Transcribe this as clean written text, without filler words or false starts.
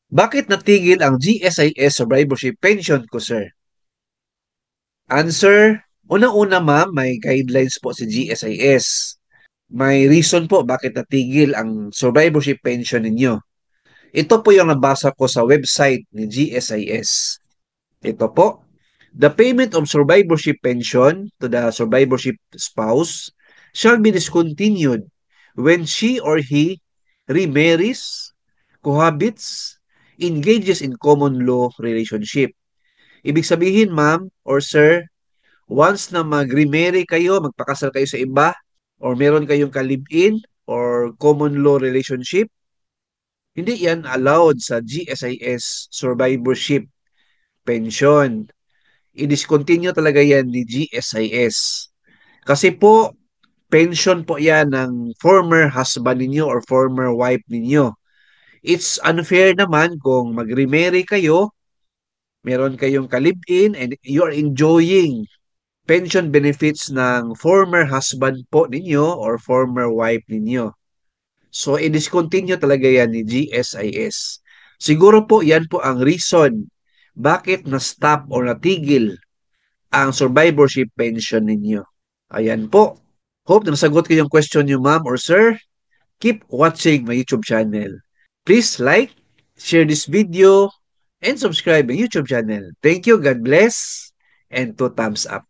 Bakit natigil ang GSIS survivorship pension ko, sir? Answer, unang-una ma'am, may guidelines po si GSIS. May reason po bakit natigil ang survivorship pension ninyo. Ito po yung nabasa ko sa website ni GSIS. Ito po, the payment of survivorship pension to the survivorship spouse shall be discontinued when she or he remarries, cohabits, engages in common law relationship. Ibig sabihin, ma'am or sir, once na mag-remarry kayo, magpakasal kayo sa iba, or meron kayong ka-live-in or common law relationship, hindi yan allowed sa GSIS survivorship pension. I-discontinue talaga yan ni GSIS. Kasi po, pension po yan ng former husband ninyo or former wife ninyo. It's unfair naman kung mag-remarry kayo, meron kayong ka-live-in, and you're enjoying pension benefits ng former husband po ninyo or former wife ninyo. So, i-discontinue talaga yan ni GSIS. Siguro po yan po ang reason bakit na-stop or natigil ang survivorship pension ninyo. Ayan po. Hope na nasagot ko yung question nyo, ma'am or sir. Keep watching my YouTube channel. Please like, share this video, and subscribe my YouTube channel. Thank you, God bless, and 2 thumbs up.